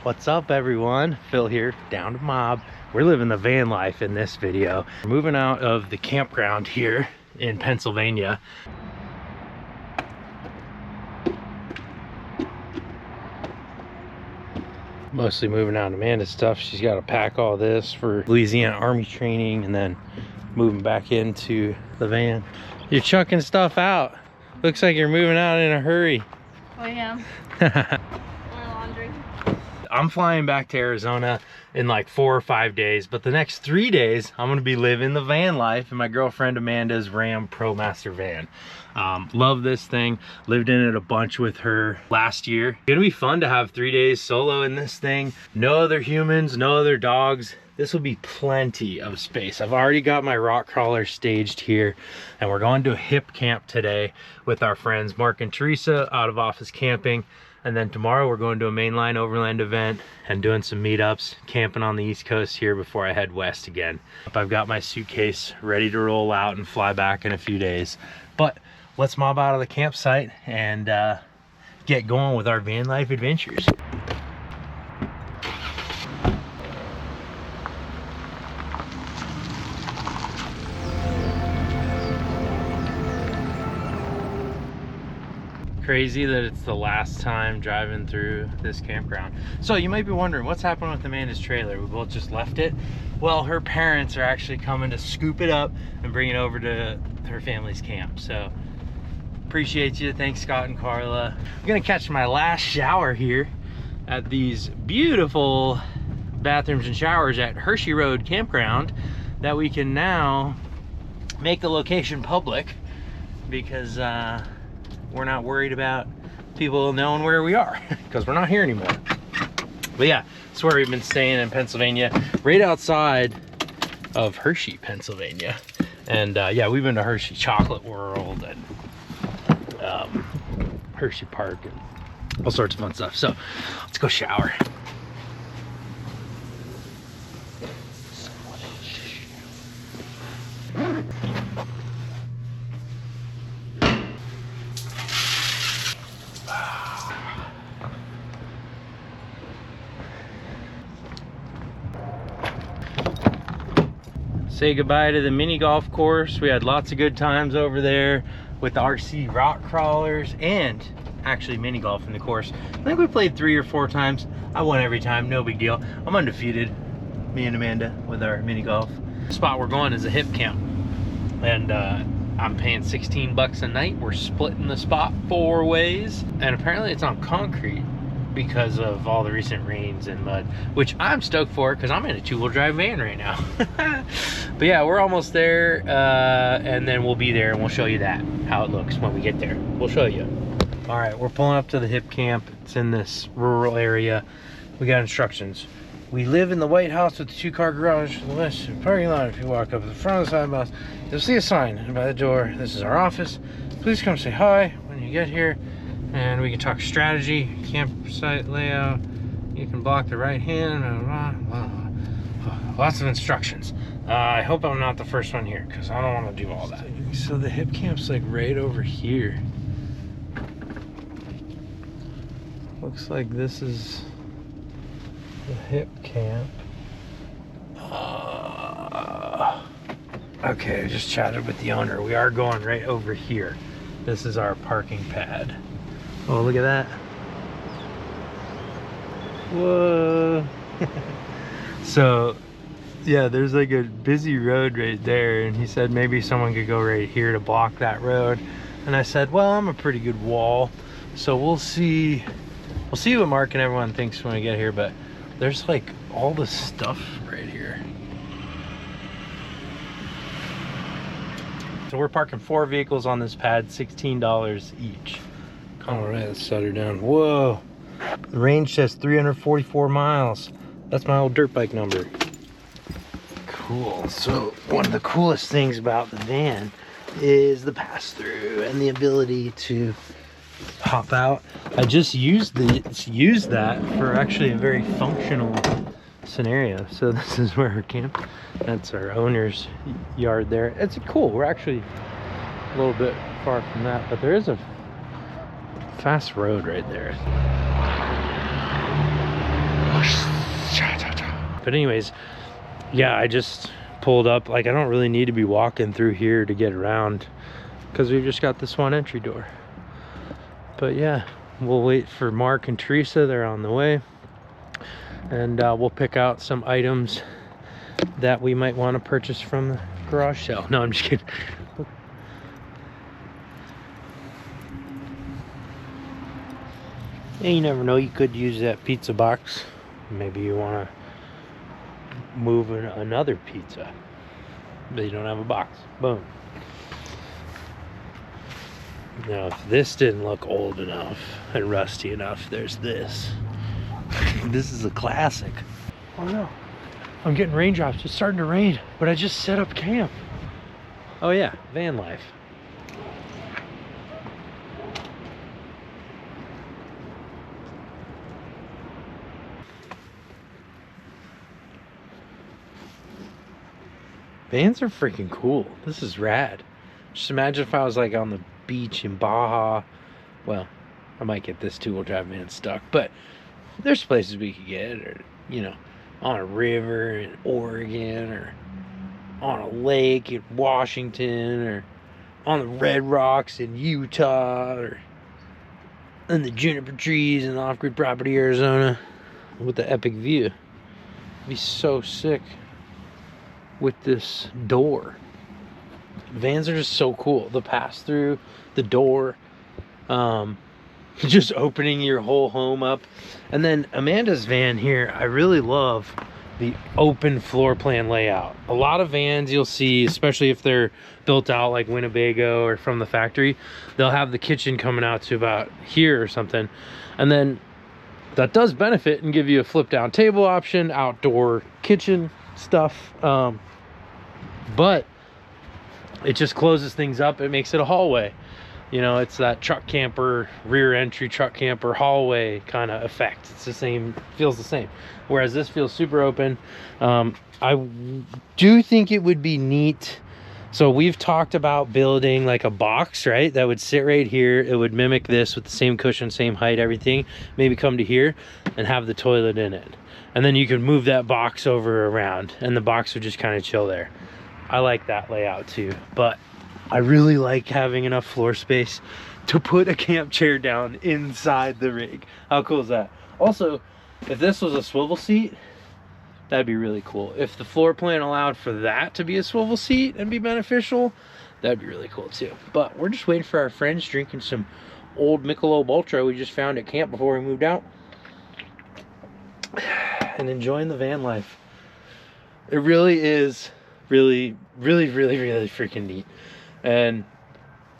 What's up everyone? Phil here, down to mob. We're living the van life in this video. We're moving out of the campground here in Pennsylvania. Mostly moving out Amanda's stuff. She's got to pack all this for Louisiana Army training and then moving back into the van. You're chucking stuff out. Looks like you're moving out in a hurry. I am. Laundry. I'm flying back to Arizona in like 4 or 5 days, but the next 3 days I'm gonna be living the van life in my girlfriend Amanda's Ram ProMaster van. Love this thing. Lived in it a bunch with her last year. It's gonna be fun to have 3 days solo in this thing. No other humans, no other dogs. This will be plenty of space. I've already got my rock crawler staged here, and we're going to a Hipcamp today with our friends Mark and Teresa out of Office Camping. And then tomorrow we're going to a Mainline Overland event and doing some meetups, camping on the East Coast here before I head west again. I've got my suitcase ready to roll out and fly back in a few days. But let's mob out of the campsite and get going with our van life adventures. Crazy that it's the last time driving through this campground. So you might be wondering what's happened with Amanda's trailer. We both just left it. Well, her parents are actually coming to scoop it up and bring it over to her family's camp. So appreciate you. Thanks, Scott and Carla. I'm gonna catch my last shower here at these beautiful bathrooms and showers at Hershey Road Campground that we can now make the location public because we're not worried about people knowing where we are because we're not here anymore. But yeah, it's where we've been staying in Pennsylvania, right outside of Hershey, Pennsylvania. And yeah, we've been to Hershey Chocolate World and Hershey Park and all sorts of fun stuff. So let's go shower. Say goodbye to the mini golf course. We had lots of good times over there with the RC rock crawlers and actually mini golf in the course. I think we played 3 or 4 times. I won every time, no big deal. I'm undefeated, me and Amanda, with our mini golf. The spot we're going is a Hipcamp, and I'm paying 16 bucks a night. We're splitting the spot 4 ways, and apparently it's on concrete because of all the recent rains and mud, which I'm stoked for because I'm in a 2-wheel drive van right now. But yeah, we're almost there, and then we'll be there and we'll show you that, how it looks when we get there. We'll show you. All right, we're pulling up to the Hipcamp. It's in this rural area. We got instructions. We live in the White House with the 2-car garage to the west parking lot. If you walk up to the front of the side house, you'll see a sign by the door. This is our office. Please come say hi when you get here, and we can talk strategy, campsite layout. You can block the right hand. Lots of instructions. I hope I'm not the first one here because I don't want to do all that. So the Hipcamp's like right over here. Looks like this is the Hipcamp. Okay, I just chatted with the owner. We are going right over here. This is our parking pad. Oh, look at that. Whoa. So, yeah, there's like a busy road right there, and he said maybe someone could go right here to block that road. And I said, well, I'm a pretty good wall, so we'll see what Mark and everyone thinks when we get here. But there's like all this stuff right here. So we're parking 4 vehicles on this pad, $16 each. All right, let's set her down. Whoa, the range says 344 miles. That's my old dirt bike number. Cool. So one of the coolest things about the van is the pass-through and the ability to hop out. I just used that for actually a very functional scenario. So this is where her camp, that's our owner's yard there. It's cool. We're actually a little bit far from that, but there is a fast road right there. But anyways, yeah, I just pulled up. Like, I don't really need to be walking through here to get around because we've just got this one entry door. But yeah, we'll wait for Mark and Teresa. They're on the way, and we'll pick out some items that we might want to purchase from the garage sale. No, I'm just kidding. Yeah, you never know, you could use that pizza box. Maybe you want to move another pizza, but you don't have a box. Boom. Now, if this didn't look old enough and rusty enough, there's this. This is a classic. Oh no, I'm getting raindrops. It's starting to rain, but I just set up camp. Oh yeah, van life. Vans are freaking cool. This is rad. Just imagine if I was like on the beach in Baja. Well, I might get this two-wheel drive van stuck, but there's places we could get, or, you know, on a river in Oregon, or on a lake in Washington, or on the Red Rocks in Utah, or in the juniper trees in off-grid property Arizona with the epic view. It'd be so sick with this door. Vans are just so cool. The pass through, the door, just opening your whole home up. And then Amanda's van here, I really love the open floor plan layout. A lot of vans you'll see, especially if they're built out like Winnebago or from the factory, they'll have the kitchen coming out to about here or something. And then that does benefit and give you a flip down table option, outdoor kitchen stuff. But it just closes things up. It makes it a hallway. You know, it's that truck camper, rear entry truck camper hallway kind of effect. It's the same, feels the same. Whereas this feels super open. I do think it would be neat. So we've talked about building like a box, right? That would sit right here. It would mimic this with the same cushion, same height, everything. Maybe come to here and have the toilet in it. And then you could move that box over around and the box would just kind of chill there. I like that layout too, but I really like having enough floor space to put a camp chair down inside the rig. How cool is that? Also, if this was a swivel seat, that'd be really cool. If the floor plan allowed for that to be a swivel seat and be beneficial, that'd be really cool too. But we're just waiting for our friends, drinking some old Michelob Ultra we just found at camp before we moved out, and enjoying the van life. It really is really freaking neat. And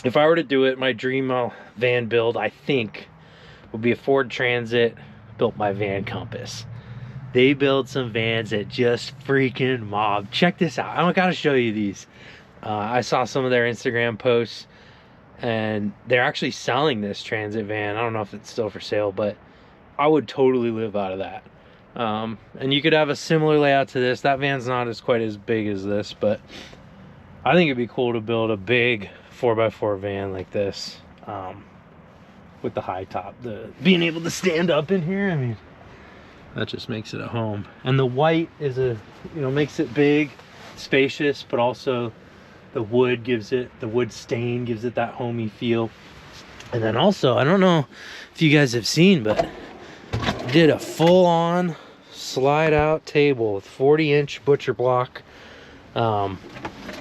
if I were to do it, my dream van build, I think, would be a Ford Transit built by Van Compass. They build some vans that just freaking mob. Check this out. I gotta show you these. I saw some of their Instagram posts, and they're actually selling this Transit van. I don't know if it's still for sale, but I would totally live out of that. And you could have a similar layout to this. That van's not quite as big as this, but I think it'd be cool to build a big 4x4 van like this, with the high top, being able to stand up in here. I mean, that just makes it a home. And the white is makes it big, spacious, but also the wood stain gives it that homey feel. And then also, I don't know if you guys have seen, but did a full-on slide out table with 40-inch butcher block. And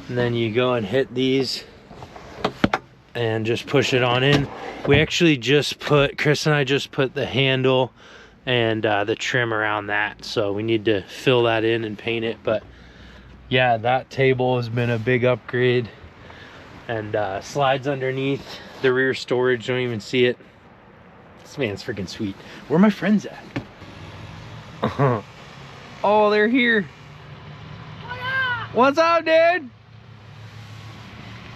then you go and hit these and just push it on in. We actually Chris and I just put the handle and the trim around that, so we need to fill that in and paint it. But yeah, that table has been a big upgrade, and slides underneath the rear storage. Don't even see it. This man's freaking sweet. Where are my friends at? Oh, they're here. What up? What's up, dude?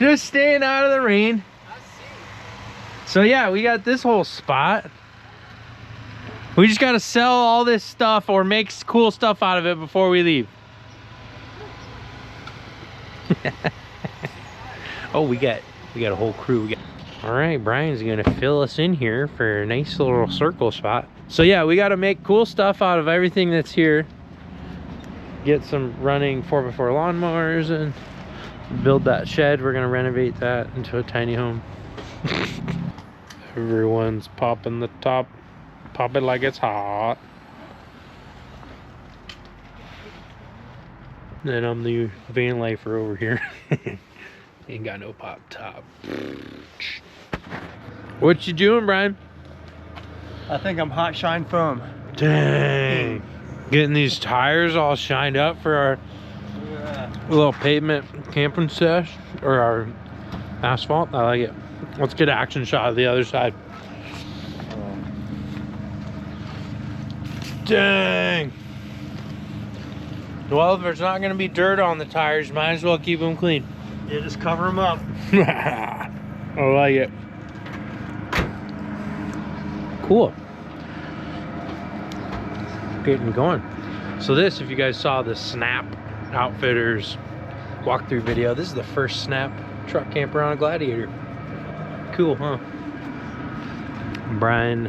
Just staying out of the rain. So yeah, we got this whole spot. We just got to sell all this stuff or make cool stuff out of it before we leave. Oh, we got a whole crew. All right, Brian's gonna fill us in here for a nice little circle spot. So yeah, we got to make cool stuff out of everything that's here. get some running 4x4 lawnmowers and build that shed. We're gonna renovate that into a tiny home. Everyone's popping the top, pop it like it's hot. Then I'm the van lifer over here. Ain't got no pop top. What you doing, Brian? I think I'm hot shine foam. Dang. Getting these tires all shined up for our little pavement camping sesh, or our asphalt. I like it. Let's get an action shot of the other side. Dang. Well, if there's not going to be dirt on the tires, might as well keep them clean. Yeah, just cover them up. I like it. Cool. Getting going. So this, if you guys saw the Snap Outfitters walkthrough video, this is the first Snap truck camper on a Gladiator. Cool, huh? Brian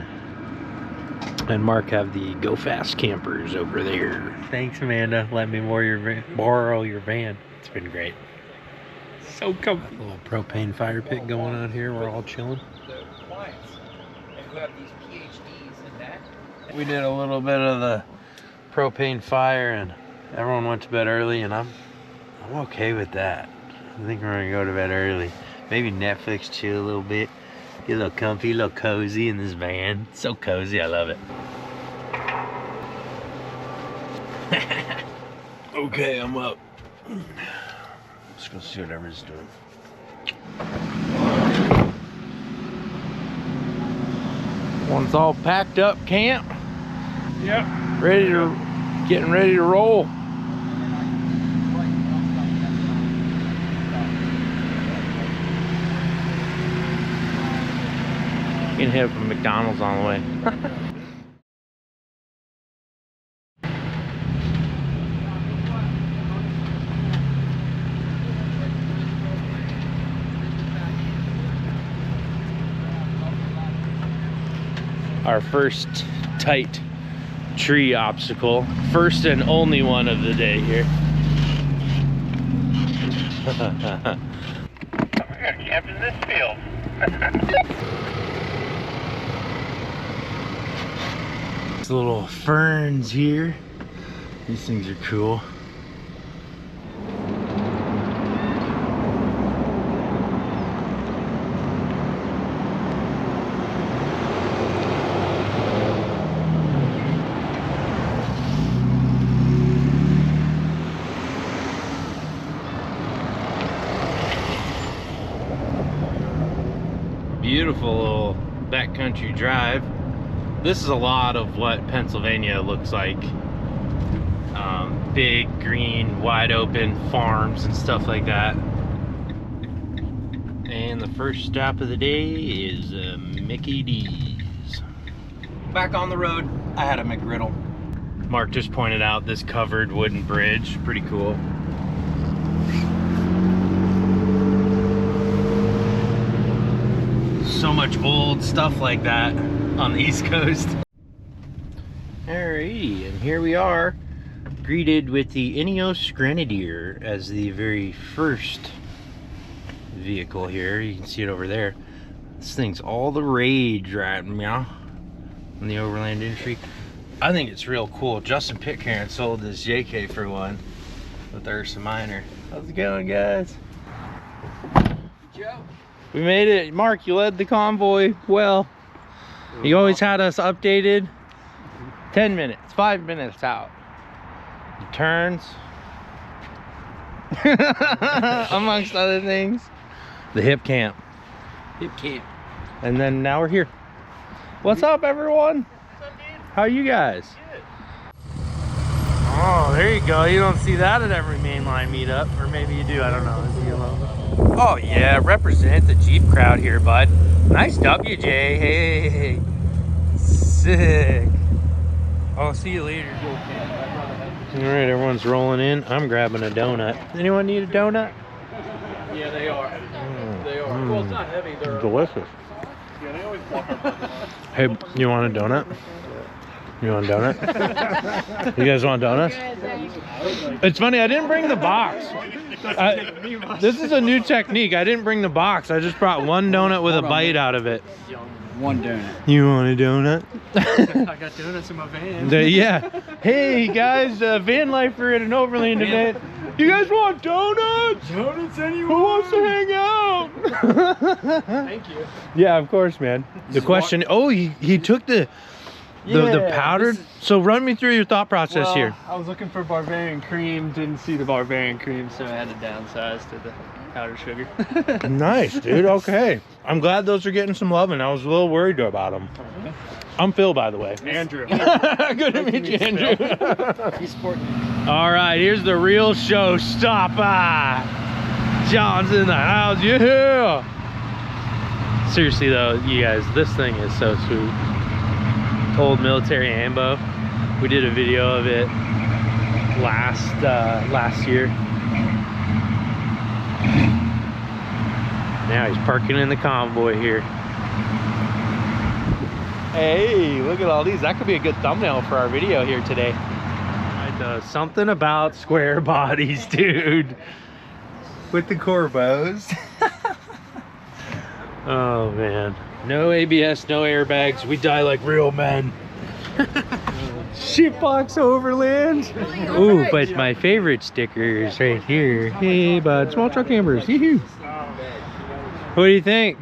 and Mark have the Go Fast campers over there. Thanks, Amanda. Let me borrow your van. It's been great. So comfy. A little propane fire pit going on here. We're all chilling. The clients who have these PhDs in that. We did a little bit of the propane fire and everyone went to bed early, and I'm okay with that. I think we're gonna go to bed early. Maybe Netflix, chill a little bit. Get a little comfy, a little cozy in this van. It's so cozy, I love it. Okay, I'm up. Let's go see what everyone's doing. One's all packed up camp. Yep. Getting ready to roll. You can hit up a McDonald's on the way. Our first tight tree obstacle. First and only one of the day here. We're gonna camp in this field. These little ferns here. These things are cool. Beautiful little backcountry drive. This is a lot of what Pennsylvania looks like. Big, green, wide open farms and stuff like that. And the first stop of the day is Mickey D's. Back on the road, I had a McGriddle. Mark just pointed out this covered wooden bridge. Pretty cool. So much old stuff like that on the East Coast. Alrighty, and here we are, greeted with the Ineos Grenadier as the very first vehicle here. You can see it over there. This thing's all the rage right now in the overland industry. I think it's real cool. Justin Pitcairn sold this JK for one with Ursa Minor. How's it going, guys? Joe. We made it. Mark, you led the convoy well. You always had us updated. 10 minutes, 5 minutes out. The turns. Amongst other things. The Hipcamp. Hipcamp. And then now we're here. What's up, everyone? What's up, dude? How are you guys? Good. Oh, there you go. You don't see that at every mainline meetup. Or maybe you do, I don't know. Is he alone? Oh yeah, represent the Jeep crowd here, bud. Nice WJ. Hey. Sick. I'll see you later. Alright, everyone's rolling in. I'm grabbing a donut. Anyone need a donut? Yeah, they are. They are. Well, it's not heavy. They're Delicious. Yeah, they always walk up. Hey, you want a donut? You want a donut? You guys want donuts? It's funny, I didn't bring the box. This is a new technique. I didn't bring the box. I just brought one donut with a bite out of it. One donut. You want a donut? I got donuts in my van. Yeah. Hey guys, van lifer at an overland event. You guys want donuts? Donuts anyone? Who wants to hang out? Thank you. Yeah, of course, man. The question. Oh, he took the powdered. So run me through your thought process here. I was looking for Barbarian cream, didn't see the Barbarian cream, so I had to downsize to the powdered sugar. Nice, dude. Okay. I'm glad those are getting some love, and I was a little worried about them. I'm Phil, by the way. Andrew. Good to meet you, Andrew. He's sporting. All right, here's the real showstopper. John's in the house. Yeah. Seriously, though, you guys, this thing is so sweet. Old military ambo. We did a video of it last year. Now he's parking in the convoy here. Hey, look at all these. That could be a good thumbnail for our video here today. Something about square bodies, dude. With the corbos. Oh man. No ABS, no airbags. We die like real men. Shitbox Overland. Ooh, but my favorite sticker is right here. Hey, bud. Small truck campers. Yoo-hoo. What do you think?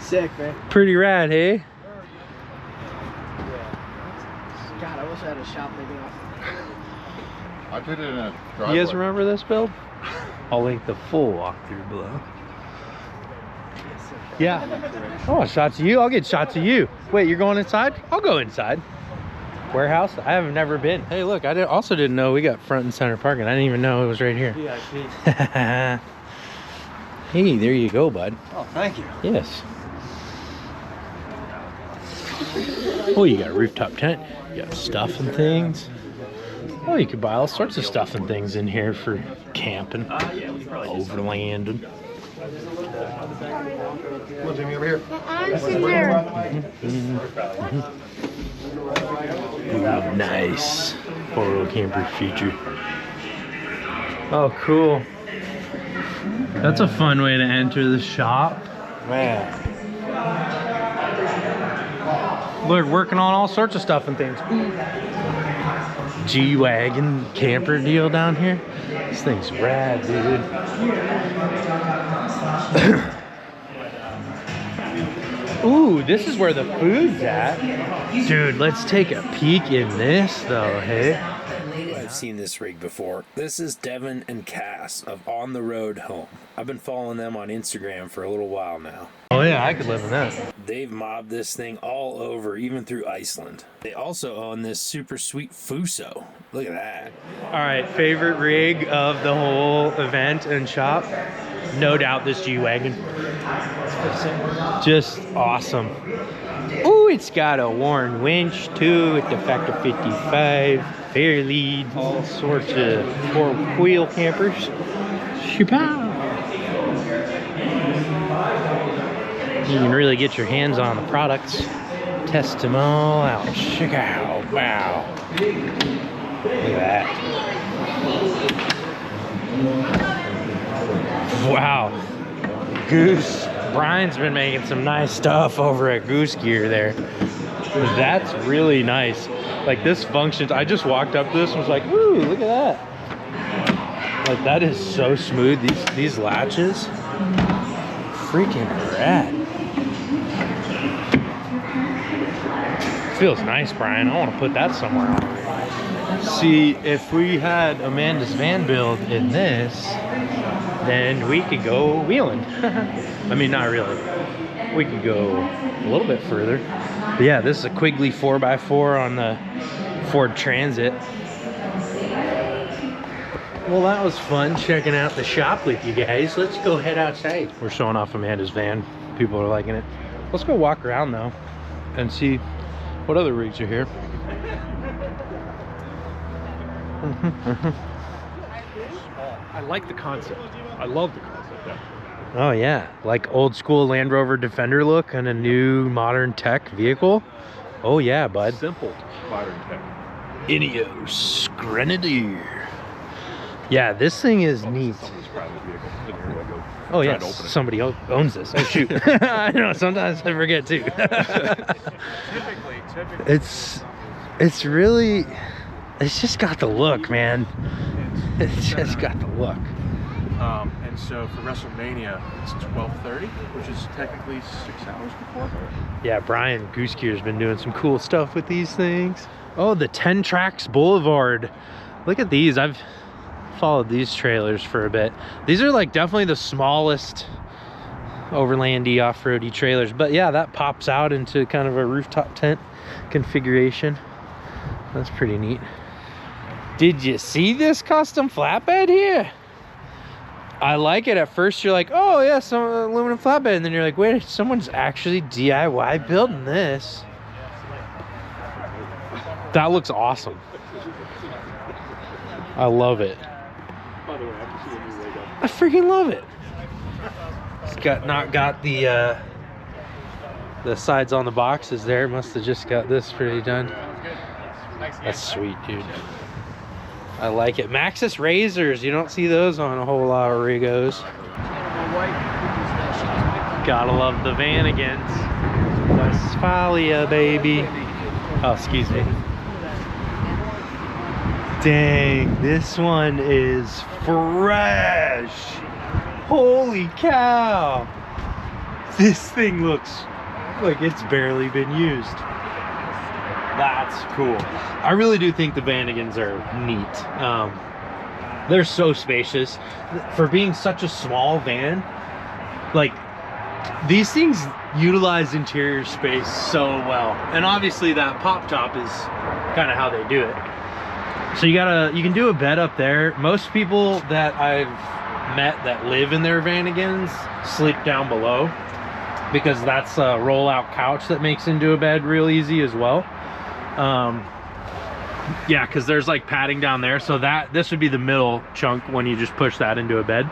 Sick, man. Pretty rad, hey? God, I wish I had a shop big enough. I did it in a driveway. You guys remember this build? I'll link the full walkthrough below. Yeah. Oh, shots of you. I'll get shots of you. Wait, you're going inside? I'll go inside. Warehouse? I have never been. Hey, look, I also didn't know we got front and center parking. I didn't even know it was right here. VIP. Hey, there you go, bud. Oh, thank you. Yes. Oh, you got a rooftop tent. You got stuff and things. Oh, you could buy all sorts of stuff and things in here for camping, overlanding. Come on, Jimmy, over here. I'm sitting there. Ooh, nice. 4-wheel camper feature. Oh, cool. That's a fun way to enter the shop. Man. We're working on all sorts of stuff and things. G-Wagon camper deal down here. This thing's rad, dude. Ooh, this is where the food's at. Dude, let's take a peek in this though, hey? I've seen this rig before. This is Devin and Cass of On the Road Home. I've been following them on Instagram for a little while now. Oh yeah, I could live in that. They've mobbed this thing all over, even through Iceland. They also own this super sweet Fuso. Look at that. All right, favorite rig of the whole event and shop? No doubt this G-Wagon. Just awesome. Ooh, it's got a worn winch too with the factor 55, fair lead, all sorts of four-wheel campers. Shapow. You can really get your hands on the products. Test them all out. Check out. Wow. Look at that. Wow. Goose. Brian's been making some nice stuff over at Goose Gear there. That's really nice. Like this functions. I just walked up to this and was like, woo, look at that. Like that is so smooth. These latches. Freaking rad. Feels nice, Brian. I want to put that somewhere on. See, if we had Amanda's van build in this, then we could go wheeling. I mean, not really. We could go a little bit further. But yeah, this is a Quigley 4x4 on the Ford Transit. Well, that was fun checking out the shop with you guys. Let's go head outside. We're showing off Amanda's van. People are liking it. Let's go walk around though and see what other rigs are here. I like the concept. I love the concept. Yeah. Oh yeah, like old school Land Rover Defender look and a new modern tech vehicle. Oh yeah, bud. Simple modern tech. Ineos Grenadier. Yeah, this thing is neat. Somebody's private vehicle. In here I go. Oh Trying yeah, to open it. somebody owns this. Oh shoot. I know, sometimes I forget too. Typically. It's really, it's just got the look, man. It's just got the look. And so for WrestleMania, it's 12:30, which is technically 6 hours before. Yeah, Brian Gooskier's been doing some cool stuff with these things. Oh, the 10 Tracks Boulevard. Look at these. I've followed these trailers for a bit. These are like definitely the smallest overlandy off-roady trailers, but yeah, that pops out into kind of a rooftop tent configuration. That's pretty neat. Did you see this custom flatbed here? I like it. At first you're like, oh yeah, some aluminum flatbed, and then you're like, wait, someone's actually DIY building this. That looks awesome. I love it. By the way, I can see a new leg up. I freaking love it. It's not got the sides on the boxes there. Must have just got this pretty done. That's sweet, dude. I like it. Maxxis razors, you don't see those on a whole lot of Rigos. Gotta love the Vanagons. Westphalia, baby. Oh, excuse me. Dang, this one is fresh. Holy cow. This thing looks like it's barely been used. That's cool. I really do think the Vanagons are neat. They're so spacious. For being such a small van, like, these things utilize interior space so well. And obviously that pop top is kind of how they do it. So you can do a bed up there. Most people that I've met that live in their Vanagons sleep down below, because that's a roll-out couch that makes into a bed real easy as well. Yeah, because there's like padding down there, so this would be the middle chunk when you just push that into a bed.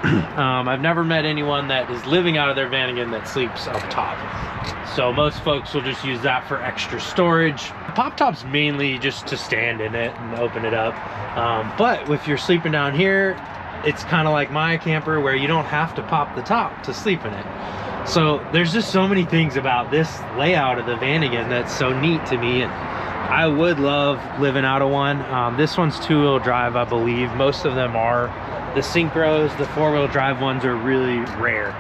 I've never met anyone that is living out of their Vanagon that sleeps up top. So most folks will just use that for extra storage. Pop top's mainly just to stand in it and open it up. But if you're sleeping down here, it's kind of like my camper where you don't have to pop the top to sleep in it. So there's just so many things about this layout of the Vanagon that's so neat to me, and I would love living out of one. This one's two-wheel drive, I believe. Most of them are. The Synchros, the four-wheel drive ones are really rare.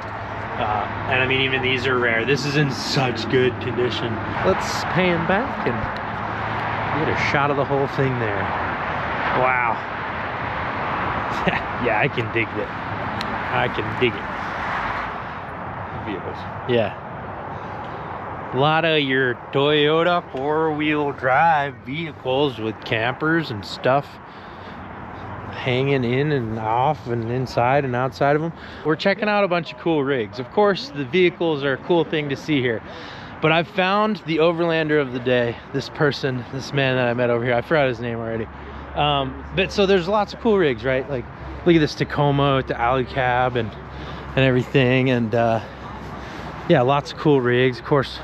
And I mean, even these are rare. This is in such good condition. Let's pan back and get a shot of the whole thing there. Wow. Yeah, I can dig it. I can dig it. Vehicles. Yeah. A lot of your Toyota four-wheel drive vehicles with campers and stuff hanging in and off and inside and outside of them. We're checking out a bunch of cool rigs. Of course, the vehicles are a cool thing to see here, but I've found the Overlander of the day. This man that I met over here, I forgot his name already. But so there's lots of cool rigs, right? Like, look at this Tacoma with the alley cab and everything, and yeah, lots of cool rigs. Of course,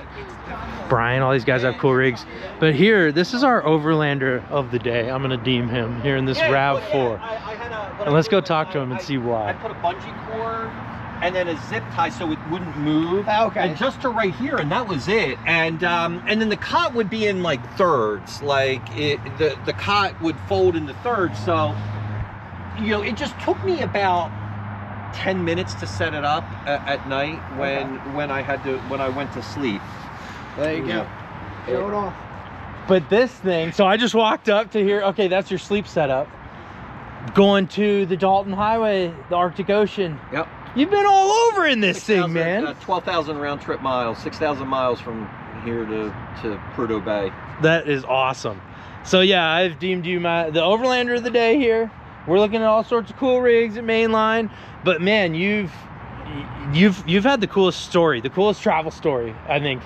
Brian, all these guys have cool rigs. But here, this is our Overlander of the day. I'm gonna deem him here in this RAV4. And let's go talk to him and see why. I put a bungee cord and then a zip tie so it wouldn't move. Okay. And just to right here, and that was it. And then the cot would be in like thirds. Like the cot would fold into thirds. So, you know, it just took me about 10 minutes to set it up at night when I went to sleep. There you go. Show it off. But this thing, so I just walked up to here. Okay, that's your sleep setup. Going to the Dalton Highway, the Arctic Ocean. Yep. You've been all over in this thing, man. 12,000 round trip miles, 6,000 miles from here to Prudhoe Bay. That is awesome. So yeah, I've deemed you the Overlander of the day here. We're looking at all sorts of cool rigs at Mainline, but man, you've had the coolest story, the coolest travel story, I think,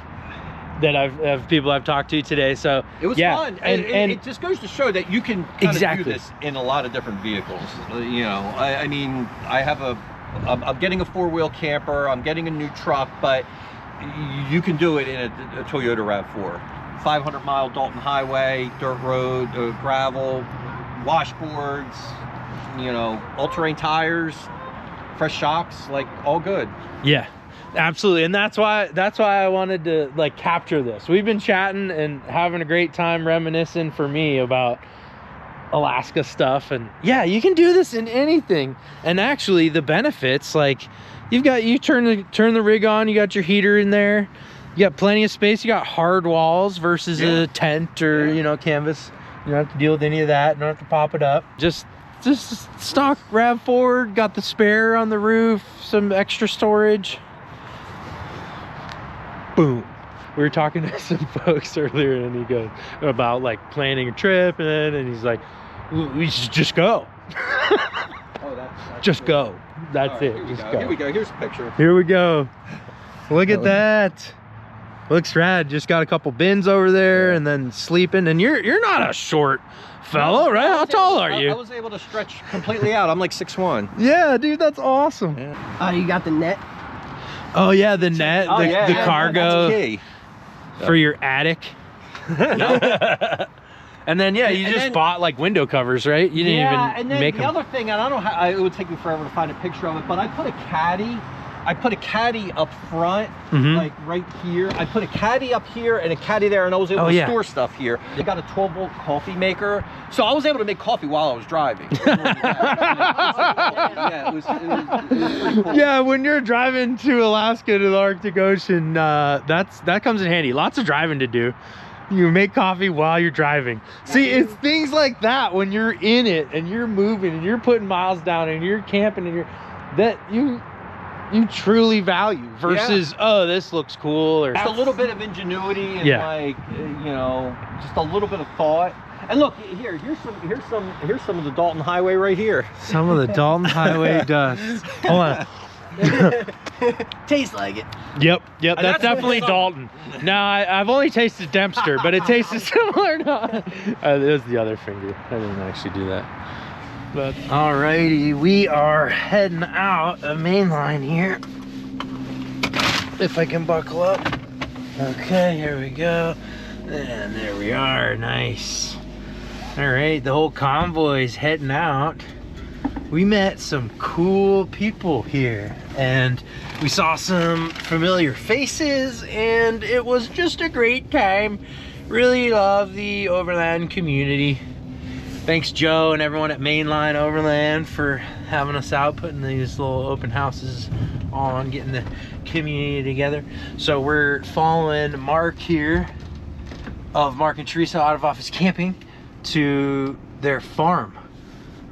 that of people I've talked to today. So it was fun, and it just goes to show that you can kind of do this in a lot of different vehicles. You know, I mean, I'm getting a four-wheel camper, I'm getting a new truck, but you can do it in a Toyota RAV4. 500-mile Dalton Highway, dirt road, gravel, washboards, you know, all-terrain tires, fresh shocks, like all good. Yeah, absolutely. And that's why I wanted to like capture this. We've been chatting and having a great time reminiscing for me about Alaska stuff, and yeah, you can do this in anything. And actually the benefits, like you turn the rig on, you got your heater in there, you got plenty of space, you got hard walls versus a tent or you know, canvas. You don't have to deal with any of that. You don't have to pop it up. Just stock RAV4, got the spare on the roof, some extra storage. Boom. We were talking to some folks earlier and he goes about like planning a trip and he's like, we should just go. Oh, that's just cool. Go. That's it. Just go. Here we go. Here's a picture. Here we go. Look at that. Looks rad. Just got a couple bins over there and then sleeping. And you're not a short fellow, right? How tall are you? I was able to stretch completely out. I'm like 6'1". Yeah, dude, that's awesome. Oh, you got the net? Oh yeah, the net, the cargo That's key. for your attic. And then yeah, you just bought like window covers, right? You didn't even and then make the them. other thing, and I don't know how, it would take me forever to find a picture of it, but I put a caddy up front, like right here. I put a caddy up here and a caddy there, and I was able to store stuff here. I got a 12-volt coffee maker, so I was able to make coffee while I was driving. Yeah, it was pretty cool. Yeah, when you're driving to Alaska to the Arctic Ocean, that comes in handy. Lots of driving to do. You make coffee while you're driving. See, it's things like that when you're in it and you're moving and you're putting miles down and you're camping and you truly value versus oh, this looks cool, or just a little bit of ingenuity and like you know, just a little bit of thought. And look, here's some of the Dalton Highway right here. Some of the Dalton Highway dust. Hold on. Tastes like it. Yep, that's definitely Dalton. Now I've only tasted Dempster, but it tasted similar. There's the other finger. I didn't actually do that. But alrighty, we are heading out of Mainline here. If I can buckle up. Okay, here we go. And there we are. Nice. Alright, the whole convoy's heading out. We met some cool people here and we saw some familiar faces and it was just a great time. Really love the Overland community. Thanks Joe and everyone at Mainline Overland for having us out, putting these little open houses on, getting the community together. So we're following Mark here of Mark and Teresa Out of Office Camping to their farm.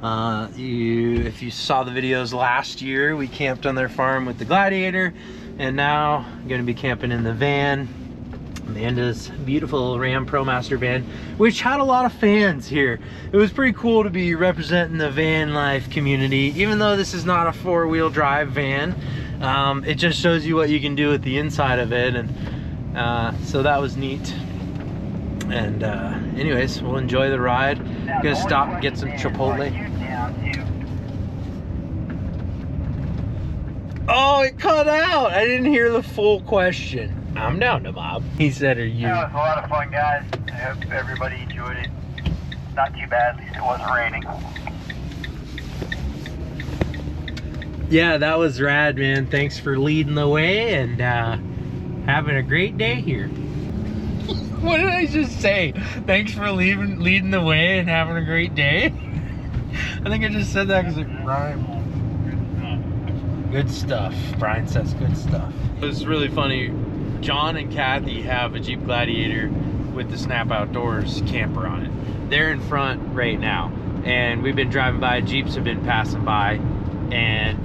If you saw the videos last year, we camped on their farm with the Gladiator, and now I'm gonna be camping in the van, Amanda's beautiful Ram ProMaster van, which had a lot of fans here. It was pretty cool to be representing the van life community, even though this is not a four-wheel drive van. It just shows you what you can do with the inside of it, and so that was neat. And anyways, we'll enjoy the ride. Gonna stop and get some Chipotle. Oh, it cut out. I didn't hear the full question. I'm down to mob. He said, are you? That was a lot of fun, guys. I hope everybody enjoyed it. Not too bad, at least it wasn't raining. Yeah, that was rad, man. Thanks for leading the way and having a great day here. What did I just say? Thanks for leading the way and having a great day? I think I just said that because it rhymed. Good stuff. Brian says good stuff. It was really funny. John and Kathy have a Jeep Gladiator with the Snap Outdoors camper on it. They're in front right now. And we've been driving by, Jeeps have been passing by, and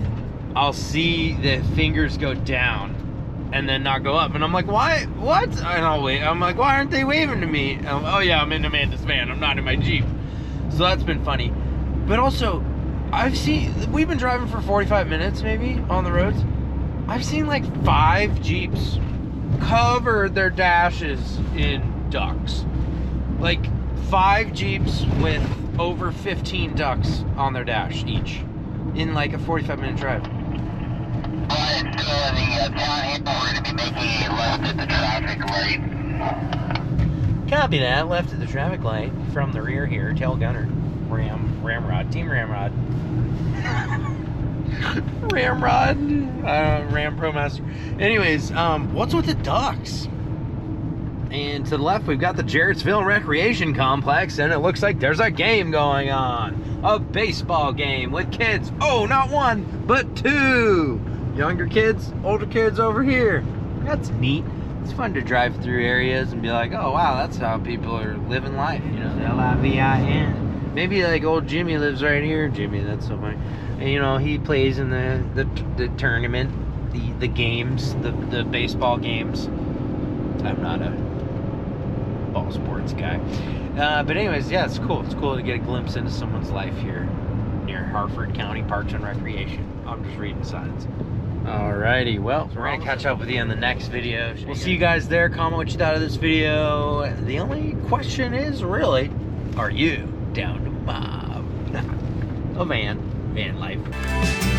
I'll see the fingers go down and then not go up. And I'm like, why? What? And I'll wait. I'm like, why aren't they waving to me? And I'm, oh yeah, I'm in Amanda's van. I'm not in my Jeep. So that's been funny. But also, we've been driving for 45 minutes maybe on the roads. I've seen like 5 Jeeps cover their dashes in ducks. Like 5 Jeeps with over 15 ducks on their dash each in like a 45-minute drive. Right, so the town here, we're going to be making a left at the traffic light. Copy that. Left at the traffic light from the rear here. Tail gunner. Ramrod. Team Ramrod. Ramrod. Ram Pro Master. Anyways, what's with the ducks? And to the left, we've got the Jarrettsville Recreation Complex, and it looks like there's a game going on. A baseball game with kids. Oh, not one, but two. Younger kids, older kids over here. That's neat. It's fun to drive through areas and be like, oh, wow, that's how people are living life. You know, L-I-V-I-N. Maybe like old Jimmy lives right here. Jimmy, that's so funny. And, you know, he plays in the tournament, the games, the baseball games. I'm not a ball sports guy. But anyways, yeah, it's cool. It's cool to get a glimpse into someone's life here near Harford County Parks and Recreation. I'm just reading signs. Alrighty, well, we're gonna catch up with you in the next video. We'll see you guys there. Comment what you thought of this video. The only question is really, are you down to mob a van life?